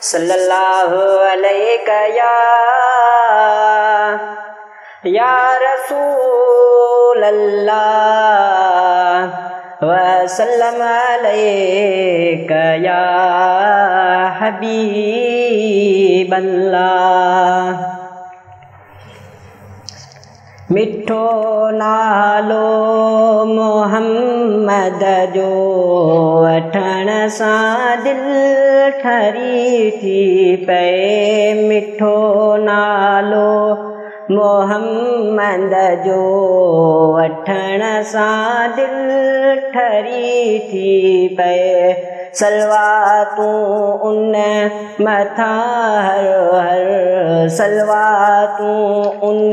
सल्लल्लाहु अलैका या रसूल अल्लाह व सल्लम अलैका या हबीब अल्लाह। मिठो नालो मोहम्मद जो वठण सां दिल ठरी थी पए। मिठो नालो मोहम्मद जो वठण सां दिल ठरी थी पए। सलवातूं उन मथां हर हर, सलवातूं उन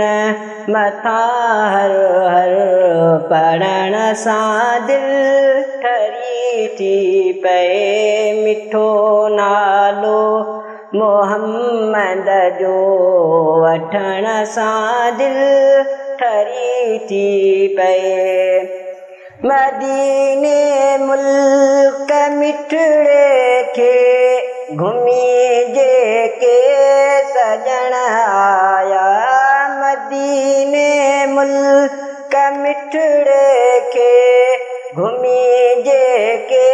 मथां हर हर, पढ़ण सां दिल ठरी थी पए। मिठो नालो मोहम्मद जो वठण सां दिल ठरी थी पए। मदीने मुल्क मिठड़े खे घुमी जेके सजण आया। मदीने मुल्क मिठड़े खे घुमी जेके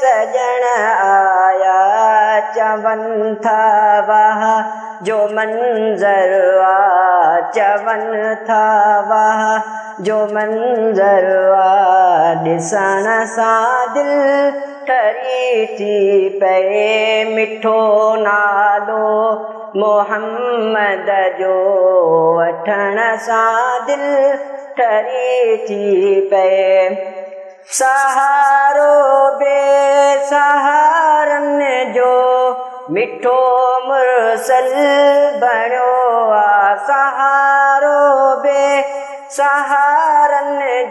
सजण आया। चवन था वाह जो मंज़र आ, चवन था वाह जो मंज़र आ, ॾिसण सां दिल ठरी थी पए। मिठो नालो मोहम्मद जो वठण सां दिल ठरी थी पए। सहारो बेसहारनि जो मिठो मुरसल बणियो आ। सहारो बेसहारनि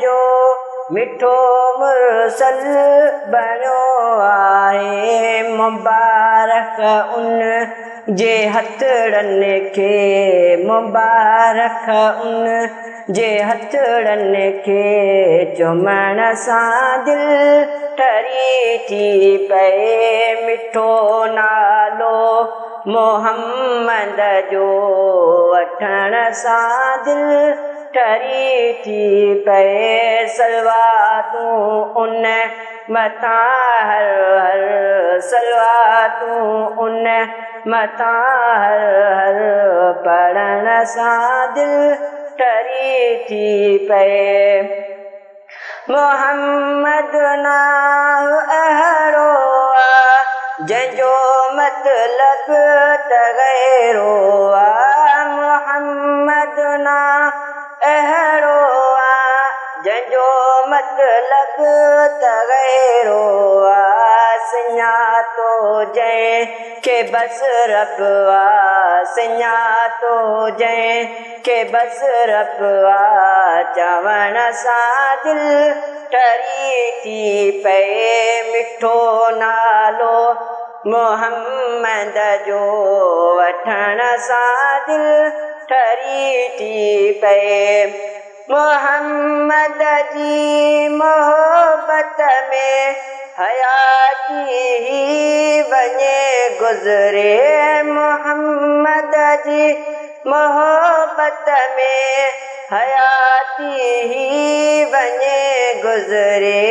जो मिठो मुरसल बणियो आहे। मुबारक उन जे हथड़नि खे, मुबारक उन जे हथड़नि खे, चुमण सां दिल ठरी थी पए। मिठो नालो मोहम्मद जो वठण सां दिल ठरी थी पए। सलवातूं उन मथां हर हर, सलवातूं उन मथां हर हर, पढ़ण सां दिल ठरी थी पए। मोहम्मद नाम अहिड़ो आ जंहिंजो मतलब त गैरो आ। मोहम्मद नाम अहिड़ो आ जंहिंजो मतलब त गैरो आ। सुञातो जंहिंखे बस रब आ, सुञातो जंहिंखे बस रब आ, चवण सां दिल ठरी थी पए। मिठो नालो मोहम्मद जो वठण सां दिल ठरी थी पए। मोहम्मद जी मोहब्बत में हयाती ही वञे गुज़रे। मोहम्मद जी मोहब्बत में हयाती ही वञे गुज़रे।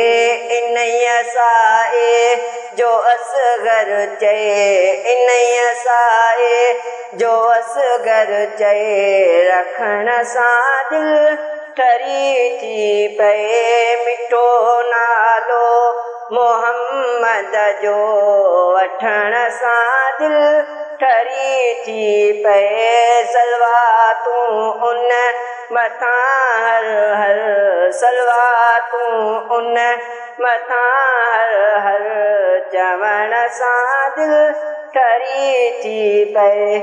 इन्हीअ साए जो असगर चए, इन्हीअ साए जो असगर चए, रखण सां दिल ठरी थी पए। मिठो नालो मोहम्मद जो वठण सां दिल ठरी थी पए। सलवातूं उन मथां हर हर, सलवातूं उन मथां हर हर, चवण सां दिल ठरी थी पए।